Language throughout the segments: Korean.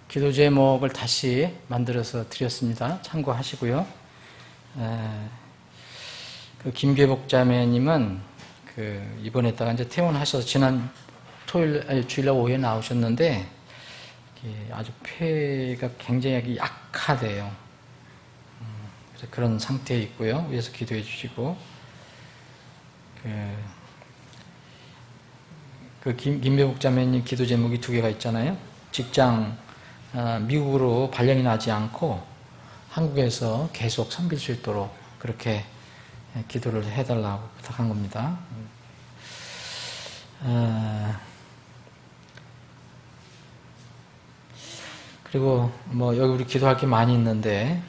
기도 제목을 다시 만들어서 드렸습니다. 참고하시고요. 김계복 자매님은 입원했다가 이제 퇴원하셔서 지난 주일날 오후에 나오셨는데 아주 폐가 굉장히 약하대요. 그래서 그런 상태에 있고요. 위에서 기도해 주시고 김계복 자매님 기도 제목이 두 개가 있잖아요. 직장 미국으로 발령이 나지 않고 한국에서 계속 섬길 수 있도록 그렇게 기도를 해달라고 부탁한 겁니다. 그리고 여기 우리 기도할 게 많이 있는데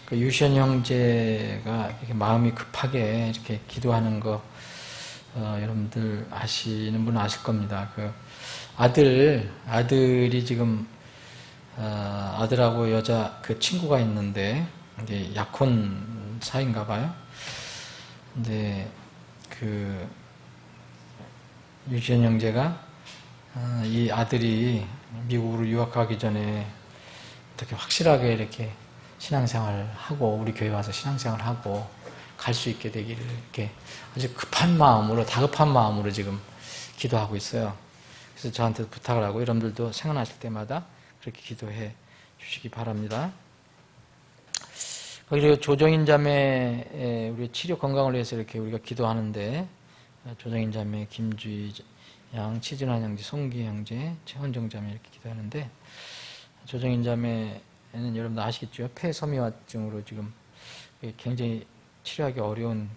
유시현 형제가 이렇게 마음이 급하게 이렇게 기도하는 거 여러분들 아시는 분은 아실 겁니다. 아들이 지금 아들하고 여자 친구가 있는데 이제 약혼 사이인가 봐요. 근데 유시현 형제가 이 아들이 미국으로 유학하기 전에 어떻게 확실하게 이렇게 신앙생활을 하고 우리 교회 와서 신앙생활을 하고 갈 수 있게 되기를 이렇게 아주 급한 마음으로 다급한 마음으로 지금 기도하고 있어요. 그래서 저한테 부탁을 하고 여러분들도 생각나실 때마다 그렇게 기도해 주시기 바랍니다. 그리고 조정인 자매 우리 치료 건강을 위해서 이렇게 우리가 기도하는데 조정인 자매 김주희 양, 치진환 형제, 송기 형제, 최헌정 자매 이렇게 기도하는데 조정인 자매는 여러분들 아시겠죠? 폐섬유화증으로 지금 굉장히 치료하기 어려운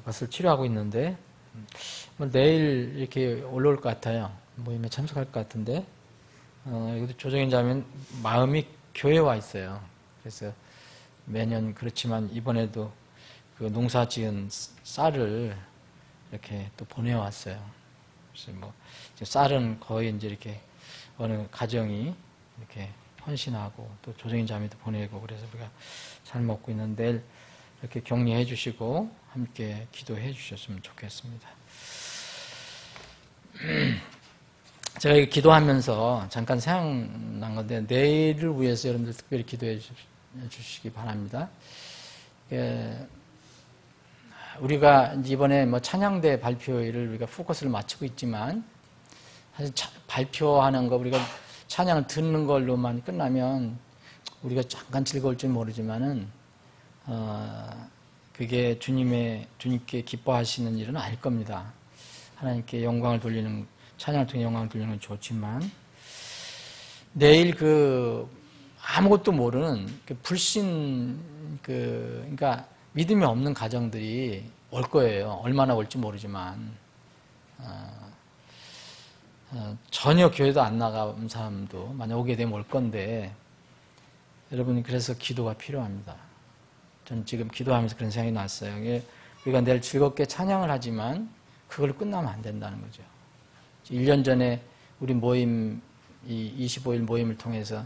것을 치료하고 있는데 내일 이렇게 올라올 것 같아요. 모임에 참석할 것 같은데 여기도 조정인 자매는 마음이 교회에 와 있어요. 그래서 매년 그렇지만 이번에도 농사 지은 쌀을 이렇게 또 보내왔어요. 그래서 쌀은 거의 이제 이렇게 어느 가정이 이렇게 헌신하고 또 조정인 자매도 보내고 그래서 우리가 잘 먹고 있는데 내일 이렇게 격려해 주시고 함께 기도해 주셨으면 좋겠습니다. 제가 이거 기도하면서 잠깐 생각난 건데 내일을 위해서 여러분들 특별히 기도해 주시기 바랍니다. 우리가 이번에 찬양대 발표회를 우리가 포커스를 맞추고 있지만 사실 발표하는 거 우리가 찬양을 듣는 걸로만 끝나면 우리가 잠깐 즐거울지 모르지만은 그게 주님께 기뻐하시는 일은 아닐 겁니다. 하나님께 영광을 돌리는 찬양을 통해 영광을 돌리는 건 좋지만 내일 아무것도 모르는 불신 그러니까 믿음이 없는 가정들이 올 거예요. 얼마나 올지 모르지만 전혀 교회도 안 나간 사람도 만약 오게 되면 올 건데 여러분 그래서 기도가 필요합니다. 전 지금 기도하면서 그런 생각이 났어요. 우리가 내일 즐겁게 찬양을 하지만 그걸로 끝나면 안 된다는 거죠. 1년 전에 우리 모임, 이 25일 모임을 통해서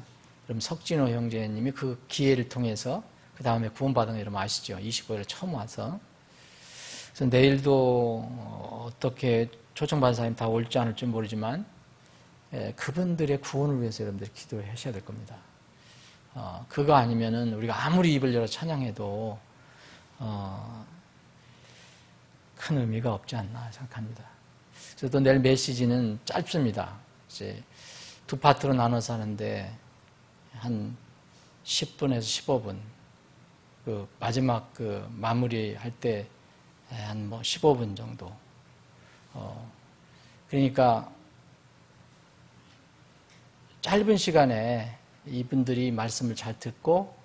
여러분 석진호 형제님이 그 기회를 통해서 그 다음에 구원받은 거 여러분 아시죠? 25일에 처음 와서. 그래서 내일도 어떻게 초청받은 사람이 다 올지 안 올지 모르지만 그분들의 구원을 위해서 여러분들이 기도를 하셔야 될 겁니다. 그거 아니면은 우리가 아무리 입을 열어 찬양해도 큰 의미가 없지 않나 생각합니다. 그래서 또 내일 메시지는 짧습니다. 이제 두 파트로 나눠서 하는데 한 10분에서 15분. 마지막 마무리 할 때 한 15분 정도. 그러니까 짧은 시간에 이분들이 말씀을 잘 듣고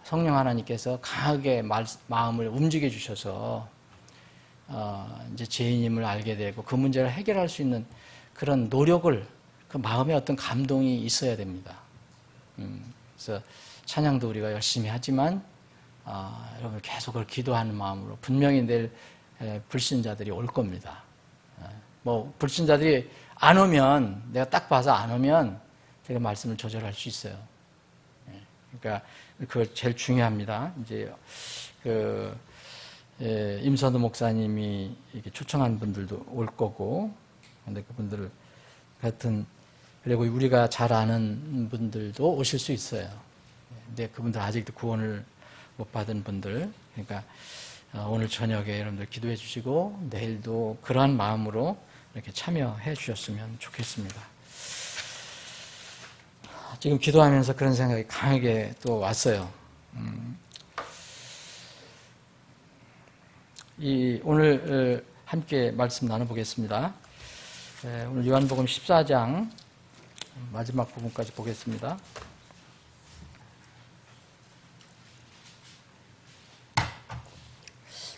성령 하나님께서 강하게 마음을 움직여 주셔서 이제 죄인임을 알게 되고 그 문제를 해결할 수 있는 그런 노력을 그 마음에 어떤 감동이 있어야 됩니다. 그래서 찬양도 우리가 열심히 하지만 여러분 계속 그걸 기도하는 마음으로 분명히 내일 불신자들이 올 겁니다. 불신자들이 안 오면 내가 딱 봐서 안 오면 제가 말씀을 조절할 수 있어요. 그러니까 그거 제일 중요합니다. 이제 임선우 목사님이 이렇게 초청한 분들도 올 거고, 근데 그분들을 하여튼 그리고 우리가 잘 아는 분들도 오실 수 있어요. 근데 그분들 아직도 구원을 못 받은 분들, 그러니까 오늘 저녁에 여러분들 기도해 주시고 내일도 그러한 마음으로 이렇게 참여해 주셨으면 좋겠습니다. 지금 기도하면서 그런 생각이 강하게 또 왔어요. 오늘 함께 말씀 나눠보겠습니다. 오늘 요한복음 14장 마지막 부분까지 보겠습니다.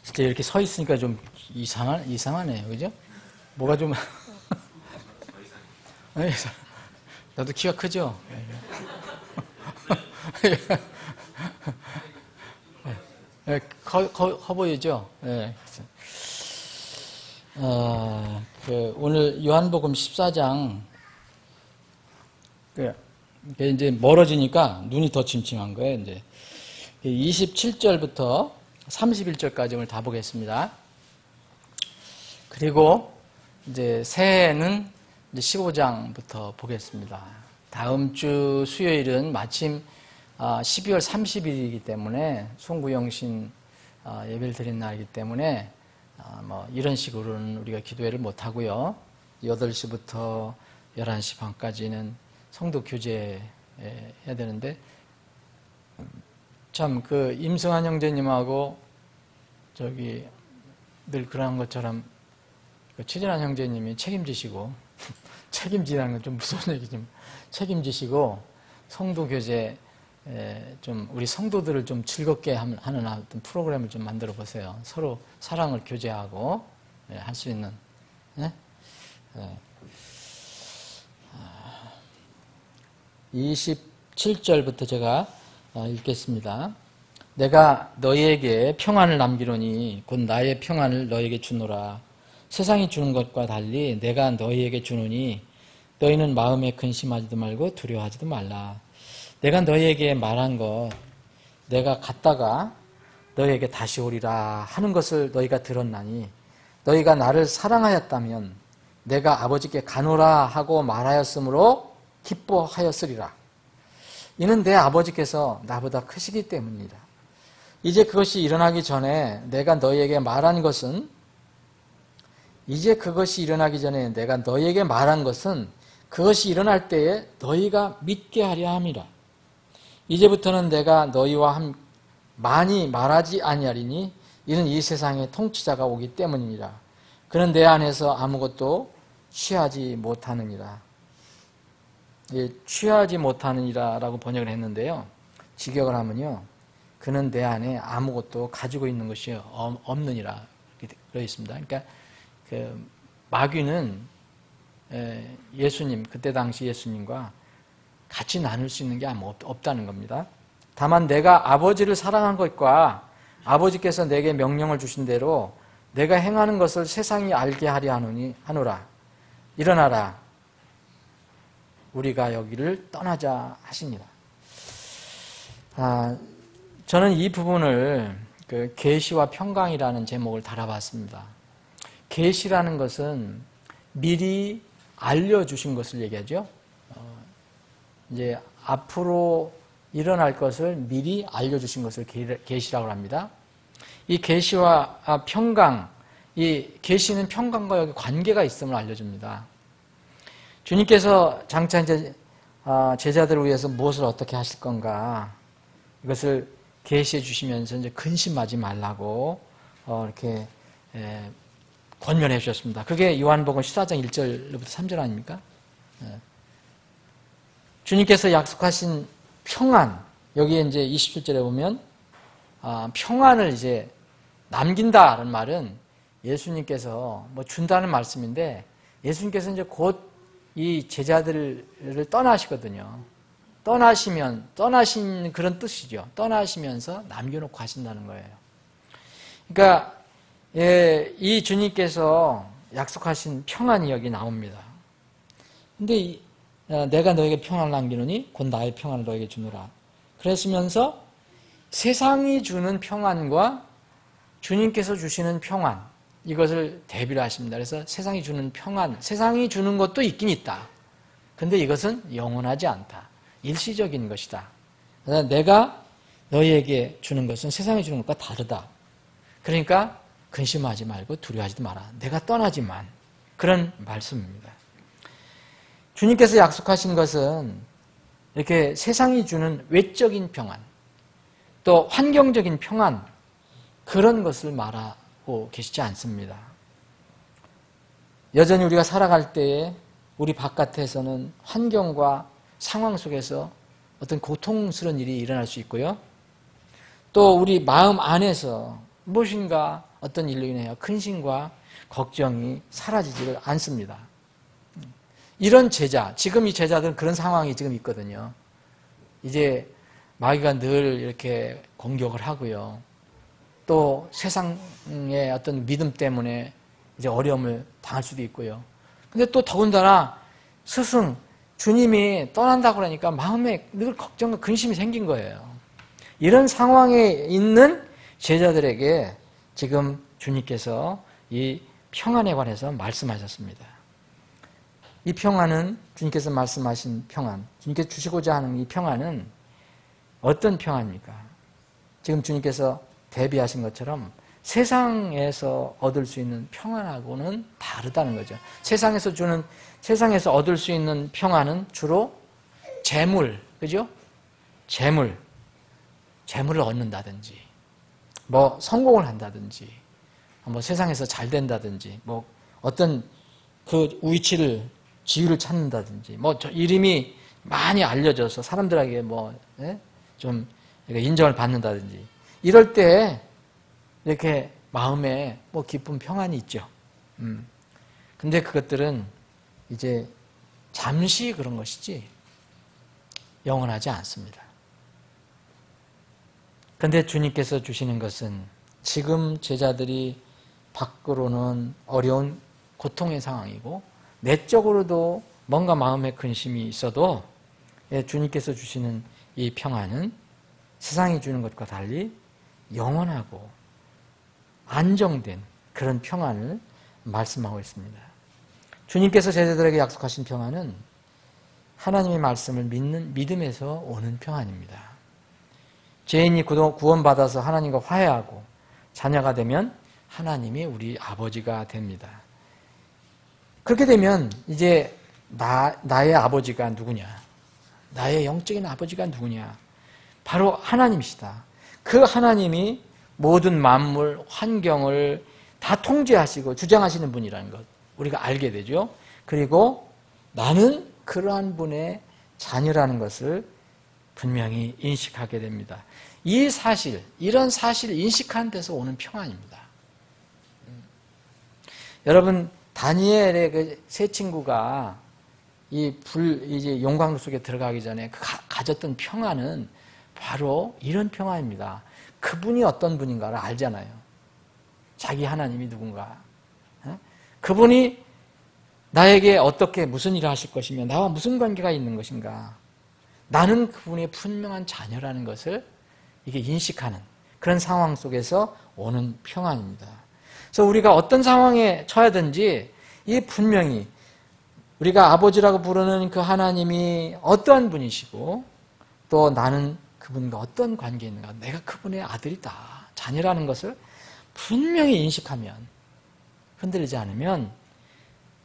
진짜 이렇게 서 있으니까 좀 이상하네요. 그죠? 뭐가 좀. 나도 키가 크죠? 커 보이죠? 네. 오늘 요한복음 14장, 이제 멀어지니까 눈이 더 침침한 거예요. 이제 27절부터 31절까지 오늘 다 보겠습니다. 그리고 이제 새해는 이제 15장부터 보겠습니다. 다음 주 수요일은 마침 12월 30일이기 때문에 송구영신 예배를 드린 날이기 때문에 뭐 이런 식으로는 우리가 기도회를 못 하고요. 8시부터 11시 반까지는 성도 교제 해야 되는데, 참 그 임승환 형제님하고 저기 늘 그런 것처럼 최진환 형제님이 책임지시고, 책임지라는 건 좀 무서운 얘기지만 책임지시고 성도 교제 좀 우리 성도들을 좀 즐겁게 하는 어떤 프로그램을 좀 만들어 보세요. 서로 사랑을 교제하고 할 수 있는. 27절부터 제가 읽겠습니다. 내가 너희에게 평안을 남기노니 곧 나의 평안을 너희에게 주노라. 세상이 주는 것과 달리 내가 너희에게 주노니 너희는 마음에 근심하지도 말고 두려워하지도 말라. 내가 너희에게 말한 것, 내가 갔다가 너희에게 다시 오리라 하는 것을 너희가 들었나니 너희가 나를 사랑하였다면 내가 아버지께 가노라 하고 말하였으므로 기뻐하였으리라. 이는 내 아버지께서 나보다 크시기 때문이다. 이제 그것이 일어나기 전에 내가 너희에게 말한 것은 그것이 일어날 때에 너희가 믿게 하려 함이라. 이제부터는 내가 너희와 많이 말하지 아니하리니 이는 이 세상의 통치자가 오기 때문이니라. 그는 내 안에서 아무것도 취하지 못하느니라. 취하지 못하느니라라고 번역을 했는데요. 직역을 하면요, 그는 내 안에 아무것도 가지고 있는 것이 없느니라 이렇게 되어 있습니다. 그러니까 그 마귀는 예수님, 그때 당시 예수님과 같이 나눌 수 있는 게 아무 없다는 겁니다. 다만 내가 아버지를 사랑한 것과 아버지께서 내게 명령을 주신 대로 내가 행하는 것을 세상이 알게 하려 하노라. 일어나라. 우리가 여기를 떠나자 하십니다. 저는 이 부분을 그 계시와 평강이라는 제목을 달아봤습니다. 계시라는 것은 미리 알려주신 것을 얘기하죠. 이제 앞으로 일어날 것을 미리 알려주신 것을 계시라고 합니다. 이 계시와 평강, 이 계시는 평강과 여기 관계가 있음을 알려줍니다. 주님께서 장차 이제 제자들을 위해서 무엇을 어떻게 하실 건가, 이것을 계시해 주시면서 이제 근심하지 말라고 이렇게 권면해 주셨습니다. 그게 요한복음 14장 1절부터 3절 아닙니까? 주님께서 약속하신 평안, 여기에 이제 27절에 보면 평안을 이제 남긴다는 말은 예수님께서 뭐 준다는 말씀인데, 예수님께서 이제 곧 이 제자들을 떠나시거든요. 떠나신 그런 뜻이죠. 떠나시면서 남겨놓고 가신다는 거예요. 그러니까 이 주님께서 약속하신 평안이 여기 나옵니다. 근데 내가 너에게 평안을 남기노니 곧 나의 평안을 너에게 주노라. 그랬으면서 세상이 주는 평안과 주님께서 주시는 평안, 이것을 대비를 하십니다. 그래서 세상이 주는 평안, 세상이 주는 것도 있긴 있다. 근데 이것은 영원하지 않다. 일시적인 것이다. 내가 너희에게 주는 것은 세상에 주는 것과 다르다. 그러니까 근심하지 말고 두려워하지도 마라. 내가 떠나지만. 그런 말씀입니다. 주님께서 약속하신 것은 이렇게 세상이 주는 외적인 평안, 또 환경적인 평안, 그런 것을 말하고 계시지 않습니다. 여전히 우리가 살아갈 때에 우리 바깥에서는 환경과 상황 속에서 어떤 고통스러운 일이 일어날 수 있고요. 또 우리 마음 안에서 무엇인가 어떤 일로 인하여 근심과 걱정이 사라지지를 않습니다. 이런 제자, 지금 이 제자들은 그런 상황이 지금 있거든요. 이제 마귀가 늘 이렇게 공격을 하고요. 또 세상의 어떤 믿음 때문에 이제 어려움을 당할 수도 있고요. 근데 또 더군다나 스승, 주님이 떠난다고 그러니까 마음에 늘 걱정과 근심이 생긴 거예요. 이런 상황에 있는 제자들에게 지금 주님께서 이 평안에 관해서 말씀하셨습니다. 이 평안은 주님께서 말씀하신 평안, 주님께서 주시고자 하는 이 평안은 어떤 평안입니까? 지금 주님께서 대비하신 것처럼 세상에서 얻을 수 있는 평안하고는 다르다는 거죠. 세상에서 얻을 수 있는 평안은 주로 재물, 그죠? 재물을 얻는다든지, 뭐 성공을 한다든지, 뭐 세상에서 잘 된다든지, 뭐 어떤 그 위치를, 지위를 찾는다든지, 뭐 이름이 많이 알려져서 사람들에게 뭐 좀 인정을 받는다든지, 이럴 때 이렇게 마음에 뭐 기쁜 평안이 있죠. 근데 그것들은 이제 잠시 그런 것이지 영원하지 않습니다. 그런데 주님께서 주시는 것은 지금 제자들이 밖으로는 어려운 고통의 상황이고 내적으로도 뭔가 마음에 근심이 있어도 주님께서 주시는 이 평안은 세상이 주는 것과 달리 영원하고 안정된 그런 평안을 말씀하고 있습니다. 주님께서 제자들에게 약속하신 평안은 하나님의 말씀을 믿는 믿음에서 오는 평안입니다. 죄인이 구원받아서 하나님과 화해하고 자녀가 되면 하나님이 우리 아버지가 됩니다. 그렇게 되면 이제 나의 아버지가 누구냐? 나의 영적인 아버지가 누구냐? 바로 하나님이시다. 그 하나님이 모든 만물, 환경을 다 통제하시고 주장하시는 분이라는 것 우리가 알게 되죠. 그리고 나는 그러한 분의 자녀라는 것을 분명히 인식하게 됩니다. 이 사실, 이런 사실을 인식한 데서 오는 평안입니다. 여러분, 다니엘의 그 세 친구가 이제 용광로 속에 들어가기 전에 가졌던 평안은 바로 이런 평안입니다. 그분이 어떤 분인가를 알잖아요. 자기 하나님이 누군가. 그분이 나에게 어떻게 무슨 일을 하실 것이며 나와 무슨 관계가 있는 것인가. 나는 그분의 분명한 자녀라는 것을 이게 인식하는 그런 상황 속에서 오는 평안입니다. 그래서 우리가 어떤 상황에 처하든지 이 분명히 우리가 아버지라고 부르는 그 하나님이 어떠한 분이시고 또 나는 그분과 어떤 관계에 있는가, 내가 그분의 아들이다, 자녀라는 것을 분명히 인식하면, 흔들리지 않으면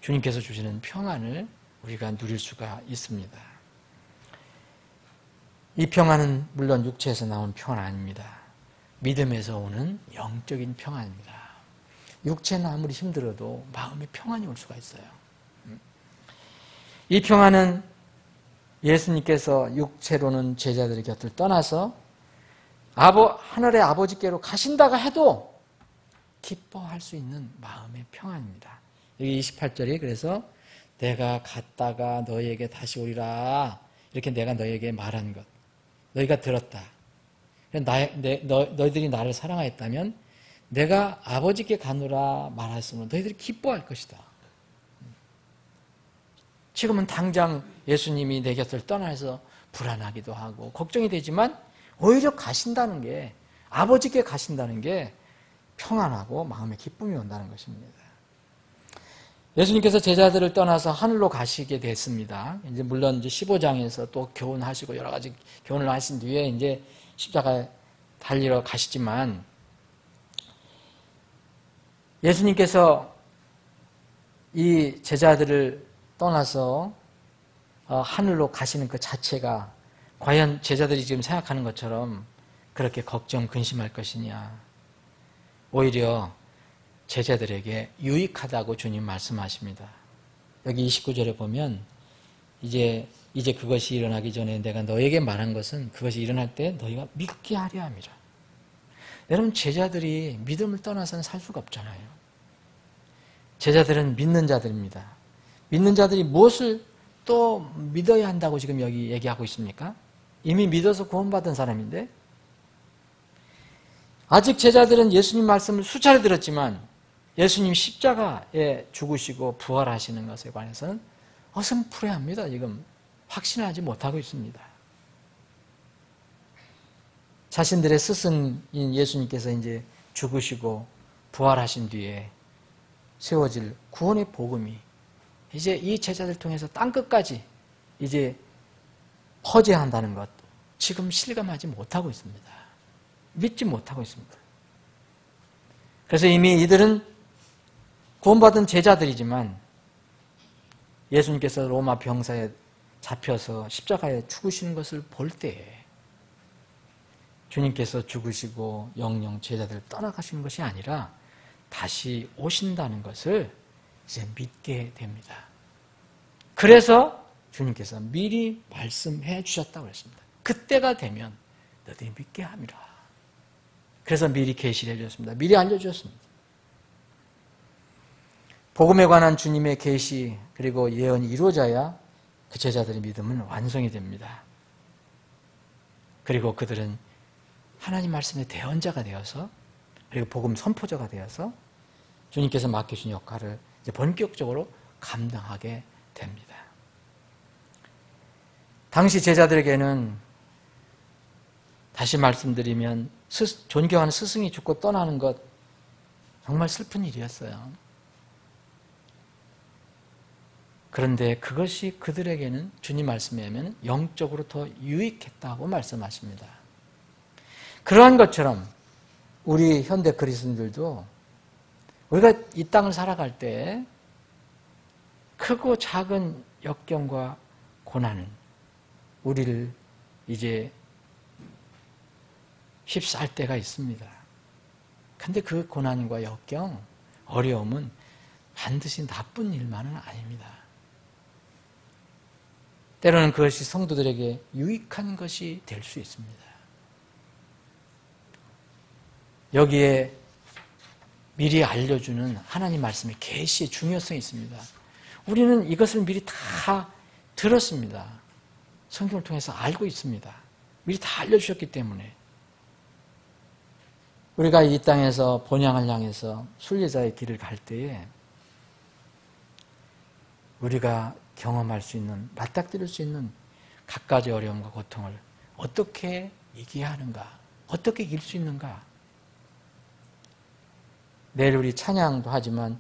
주님께서 주시는 평안을 우리가 누릴 수가 있습니다. 이 평안은 물론 육체에서 나온 평안 아닙니다. 믿음에서 오는 영적인 평안입니다. 육체는 아무리 힘들어도 마음에 평안이 올 수가 있어요. 이 평안은 예수님께서 육체로는 제자들의 곁을 떠나서 하늘의 아버지께로 가신다가 해도 기뻐할 수 있는 마음의 평안입니다. 여기 28절이 그래서 내가 갔다가 너희에게 다시 오리라 이렇게 내가 너희에게 말한 것 너희가 들었다. 너희들이 나를 사랑하였다면 내가 아버지께 가노라 말했으면 너희들이 기뻐할 것이다. 지금은 당장 예수님이 내 곁을 떠나서 불안하기도 하고 걱정이 되지만 오히려 가신다는 게 아버지께 가신다는 게 평안하고 마음에 기쁨이 온다는 것입니다. 예수님께서 제자들을 떠나서 하늘로 가시게 됐습니다. 이제 물론 이제 15장에서 또 교훈하시고 여러 가지 교훈을 하신 뒤에 이제 십자가에 달리러 가시지만 예수님께서 이 제자들을 떠나서 하늘로 가시는 그 자체가 과연 제자들이 지금 생각하는 것처럼 그렇게 걱정, 근심할 것이냐. 오히려 제자들에게 유익하다고 주님 말씀하십니다. 여기 29절에 보면 이제 그것이 일어나기 전에 내가 너에게 말한 것은 그것이 일어날 때 너희가 믿게 하려 함이라. 여러분, 제자들이 믿음을 떠나서는 살 수가 없잖아요. 제자들은 믿는 자들입니다. 믿는 자들이 무엇을 또 믿어야 한다고 지금 여기 얘기하고 있습니까? 이미 믿어서 구원받은 사람인데 아직 제자들은 예수님 말씀을 수차례 들었지만 예수님 십자가에 죽으시고 부활하시는 것에 관해서는 어슴푸레합니다. 지금 확신하지 못하고 있습니다. 자신들의 스승인 예수님께서 이제 죽으시고 부활하신 뒤에 세워질 구원의 복음이 이제 이 제자들 통해서 땅끝까지 이제 퍼져야 한다는 것, 지금 실감하지 못하고 있습니다. 믿지 못하고 있습니다. 그래서 이미 이들은 구원받은 제자들이지만 예수님께서 로마 병사에 잡혀서 십자가에 죽으시는 것을 볼 때에 주님께서 죽으시고 영영 제자들을 떠나가신 것이 아니라 다시 오신다는 것을 이제 믿게 됩니다. 그래서 주님께서 미리 말씀해 주셨다고 했습니다. 그때가 되면 너희들이 믿게 함이라. 그래서 미리 계시를 해주셨습니다. 미리 알려주셨습니다. 복음에 관한 주님의 계시 그리고 예언이 이루어져야 그 제자들의 믿음은 완성이 됩니다. 그리고 그들은 하나님 말씀의 대언자가 되어서 그리고 복음 선포자가 되어서 주님께서 맡겨주신 역할을 이제 본격적으로 감당하게 됩니다. 당시 제자들에게는 다시 말씀드리면 존경하는 스승이 죽고 떠나는 것 정말 슬픈 일이었어요. 그런데 그것이 그들에게는 주님 말씀에 의하면 영적으로 더 유익했다고 말씀하십니다. 그러한 것처럼 우리 현대 그리스도인들도 우리가 이 땅을 살아갈 때 크고 작은 역경과 고난은 우리를 이제 휩싸일 때가 있습니다. 근데 그 고난과 역경, 어려움은 반드시 나쁜 일만은 아닙니다. 때로는 그것이 성도들에게 유익한 것이 될 수 있습니다. 여기에 미리 알려주는 하나님 말씀의 계시의 중요성이 있습니다. 우리는 이것을 미리 다 들었습니다. 성경을 통해서 알고 있습니다. 미리 다 알려주셨기 때문에 우리가 이 땅에서 본향을 향해서 순례자의 길을 갈 때에 우리가 경험할 수 있는, 맞닥뜨릴 수 있는 갖가지 어려움과 고통을 어떻게 이겨야 하는가, 어떻게 이길 수 있는가. 내일 우리 찬양도 하지만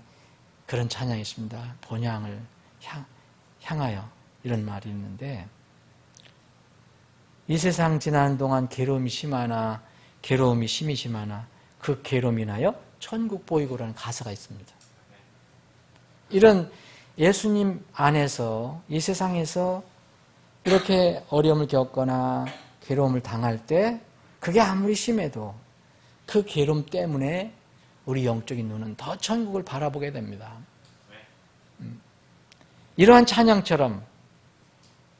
그런 찬양이 있습니다. 본향을 향하여 이런 말이 있는데 이 세상 지나는 동안 괴로움이 심하나 괴로움이 심히 심하나 그 괴로움이 인하여 천국 보이고라는 가사가 있습니다. 이런 예수님 안에서 이 세상에서 이렇게 어려움을 겪거나 괴로움을 당할 때 그게 아무리 심해도 그 괴로움 때문에 우리 영적인 눈은 더 천국을 바라보게 됩니다. 이러한 찬양처럼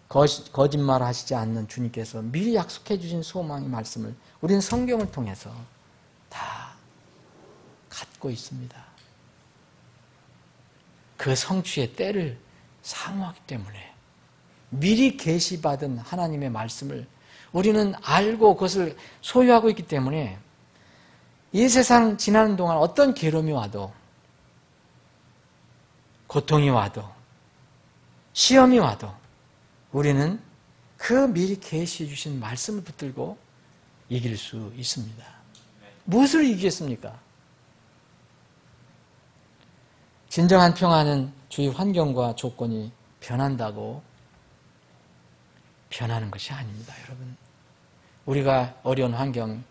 거짓말 하시지 않는 주님께서 미리 약속해 주신 소망의 말씀을 우리는 성경을 통해서 다 갖고 있습니다. 그 성취의 때를 상호하기 때문에 미리 계시받은 하나님의 말씀을 우리는 알고 그것을 소유하고 있기 때문에 이 세상 지나는 동안 어떤 괴로움이 와도 고통이 와도 시험이 와도 우리는 그 미리 계시해 주신 말씀을 붙들고 이길 수 있습니다. 무엇을 이기겠습니까? 진정한 평안은 주위 환경과 조건이 변한다고 변하는 것이 아닙니다, 여러분. 우리가 어려운 환경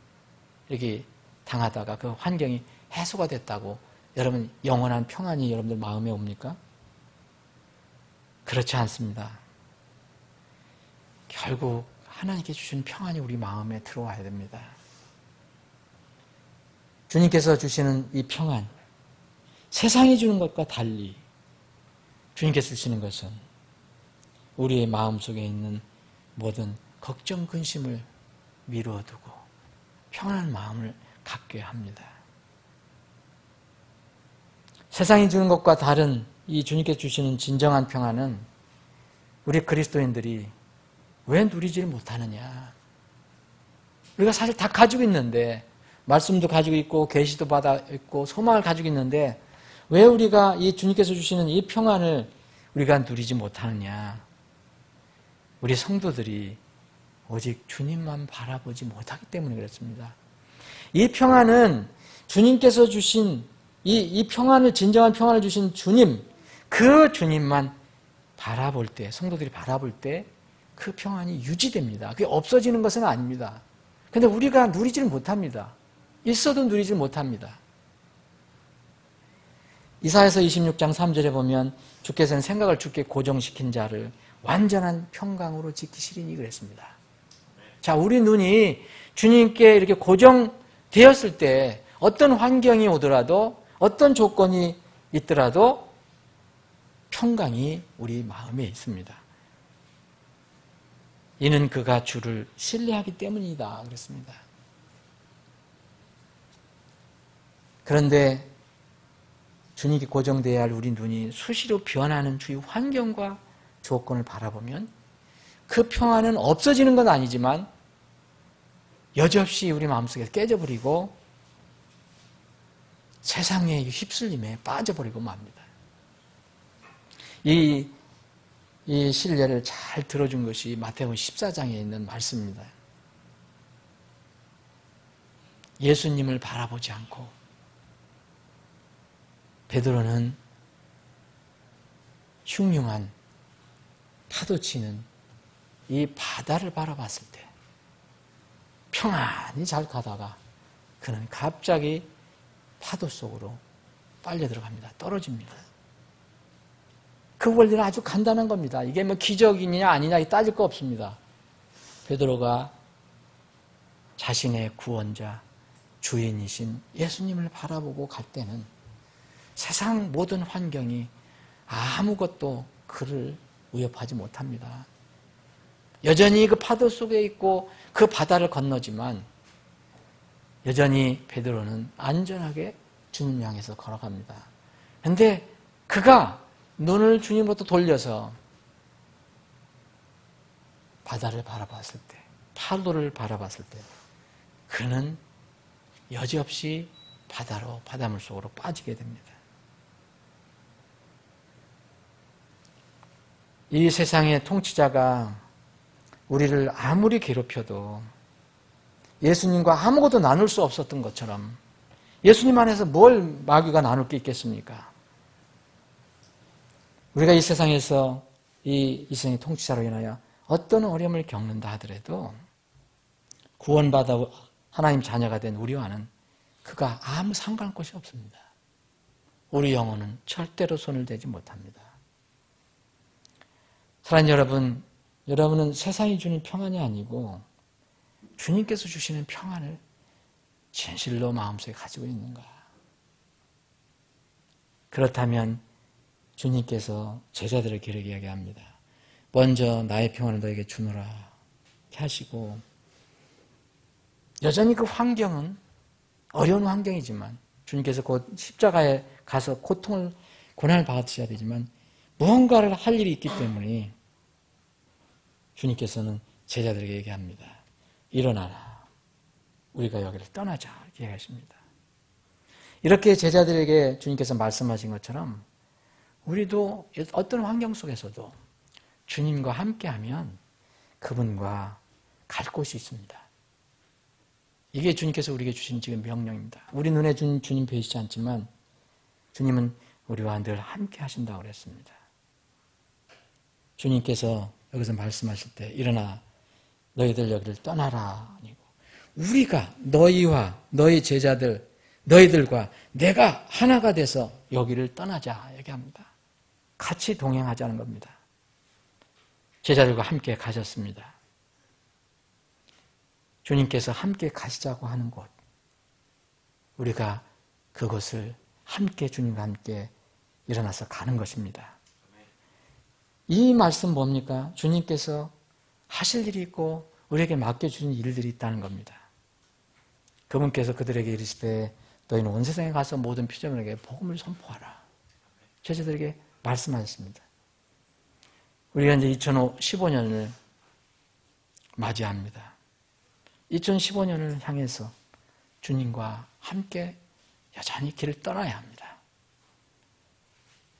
이렇게 당하다가 그 환경이 해소가 됐다고 여러분 영원한 평안이 여러분들 마음에 옵니까? 그렇지 않습니다. 결국 하나님께 주신 평안이 우리 마음에 들어와야 됩니다. 주님께서 주시는 이 평안, 세상이 주는 것과 달리 주님께서 주시는 것은 우리의 마음속에 있는 모든 걱정, 근심을 미루어두고 평안한 마음을 갖게 합니다. 세상이 주는 것과 다른 이 주님께서 주시는 진정한 평안은 우리 그리스도인들이 왜 누리지를 못하느냐. 우리가 사실 다 가지고 있는데, 말씀도 가지고 있고 계시도 받아 있고 소망을 가지고 있는데 왜 우리가 이 주님께서 주시는 이 평안을 우리가 누리지 못하느냐. 우리 성도들이 오직 주님만 바라보지 못하기 때문에 그렇습니다. 이 평안은 주님께서 주신 이 평안을, 진정한 평안을 주신 주님, 그 주님만 바라볼 때, 성도들이 바라볼 때 그 평안이 유지됩니다. 그게 없어지는 것은 아닙니다. 그런데 우리가 누리지를 못합니다. 있어도 누리지 못합니다. 이사야서 26장 3절에 보면 주께서는 생각을 주께 고정시킨 자를 완전한 평강으로 지키시리니 그랬습니다. 자, 우리 눈이 주님께 이렇게 고정되었을 때 어떤 환경이 오더라도 어떤 조건이 있더라도 평강이 우리 마음에 있습니다. 이는 그가 주를 신뢰하기 때문이다 그랬습니다. 그런데 주님께 고정되어야 할 우리 눈이 수시로 변하는 주위 환경과 조건을 바라보면 그 평안은 없어지는 건 아니지만 여지없이 우리 마음속에서 깨져버리고 세상의 휩쓸림에 빠져버리고 맙니다. 이 신뢰를 잘 들어준 것이 마태복음 14장에 있는 말씀입니다. 예수님을 바라보지 않고 베드로는 흉흉한 파도치는 이 바다를 바라봤을 때 평안히 잘 가다가 그는 갑자기 파도 속으로 빨려 들어갑니다. 떨어집니다. 그 원리는 아주 간단한 겁니다. 이게 뭐 기적이냐 아니냐 따질 거 없습니다. 베드로가 자신의 구원자, 주인이신 예수님을 바라보고 갈 때는 세상 모든 환경이 아무것도 그를 위협하지 못합니다. 여전히 그 파도 속에 있고 그 바다를 건너지만 여전히 베드로는 안전하게 주님 향해서 걸어갑니다. 그런데 그가 눈을 주님으로부터 돌려서 바다를 바라봤을 때, 파도를 바라봤을 때 그는 여지없이 바닷물 속으로 빠지게 됩니다. 이 세상의 통치자가 우리를 아무리 괴롭혀도 예수님과 아무것도 나눌 수 없었던 것처럼 예수님 안에서 뭘 마귀가 나눌 게 있겠습니까? 우리가 이 세상에서 이 세상의 통치자로 인하여 어떤 어려움을 겪는다 하더라도 구원받아 하나님 자녀가 된 우리와는 그가 아무 상관것이 없습니다. 우리 영혼은 절대로 손을 대지 못합니다. 사랑하는 여러분, 여러분은 세상이 주는 평안이 아니고 주님께서 주시는 평안을 진실로 마음속에 가지고 있는가? 그렇다면 주님께서 제자들에게 이렇게 이야기합니다. 먼저 나의 평안을 너에게 주노라 이렇게 하시고 여전히 그 환경은 어려운 환경이지만 주님께서 곧 십자가에 가서 고난을 받으셔야 되지만 무언가를 할 일이 있기 때문에 주님께서는 제자들에게 얘기합니다. 일어나라. 우리가 여기를 떠나자. 이렇게 얘기하십니다. 이렇게 제자들에게 주님께서 말씀하신 것처럼 우리도 어떤 환경 속에서도 주님과 함께하면 그분과 갈 곳이 있습니다. 이게 주님께서 우리에게 주신 지금 명령입니다. 우리 눈에 주님 보이시지 않지만 주님은 우리와 늘 함께 하신다고 그랬습니다. 주님께서 여기서 말씀하실 때 일어나 너희들 여기를 떠나라 아니고 우리가 너희와 너희 제자들 너희들과 내가 하나가 돼서 여기를 떠나자 얘기합니다. 같이 동행하자는 겁니다. 제자들과 함께 가셨습니다. 주님께서 함께 가시자고 하는 곳, 우리가 그곳을 함께 주님과 함께 일어나서 가는 것입니다. 이 말씀 뭡니까? 주님께서 하실 일이 있고 우리에게 맡겨주신 일들이 있다는 겁니다. 그분께서 그들에게 이르시되 너희는 온 세상에 가서 모든 피조물에게 복음을 선포하라. 제자들에게 말씀하셨습니다. 우리가 이제 2015년을 맞이합니다. 2015년을 향해서 주님과 함께 여전히 길을 떠나야 합니다.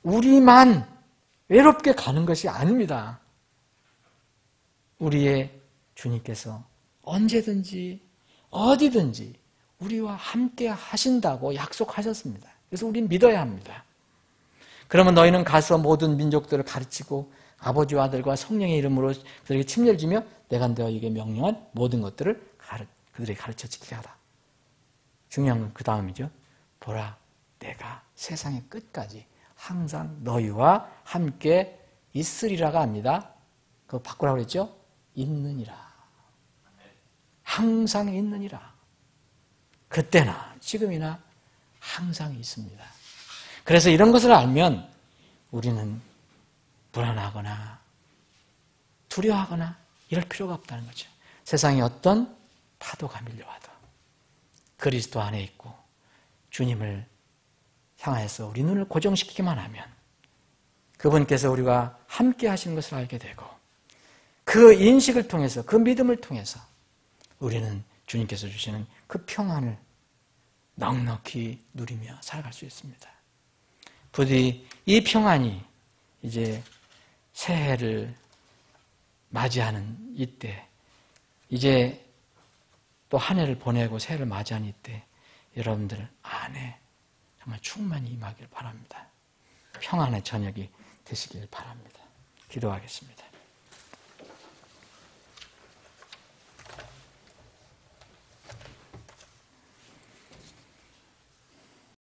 우리만 외롭게 가는 것이 아닙니다. 우리의 주님께서 언제든지 어디든지 우리와 함께 하신다고 약속하셨습니다. 그래서 우리는 믿어야 합니다. 그러면 너희는 가서 모든 민족들을 가르치고 아버지와 아들과 성령의 이름으로 그들에게 침례를 주며 내가 너희에게 명령한 모든 것들을 그들에게 가르쳐 지키게 하라. 중요한 건 그 다음이죠. 보라, 내가 세상의 끝까지 항상 너희와 함께 있으리라가 합니다. 그거 바꾸라고 그랬죠? 있느니라. 항상 있느니라. 그때나 지금이나 항상 있습니다. 그래서 이런 것을 알면 우리는 불안하거나 두려워하거나 이럴 필요가 없다는 거죠. 세상에 어떤 파도가 밀려와도 그리스도 안에 있고 주님을 향해서 우리 눈을 고정시키기만 하면 그분께서 우리와 함께 하시는 것을 알게 되고 그 인식을 통해서 그 믿음을 통해서 우리는 주님께서 주시는 그 평안을 넉넉히 누리며 살아갈 수 있습니다. 부디 이 평안이 이제 새해를 맞이하는 이때 이제 또 한 해를 보내고 새해를 맞이하는 이때 여러분들 안에 정말 충만히 임하길 바랍니다. 평안의 저녁이 되시길 바랍니다. 기도하겠습니다.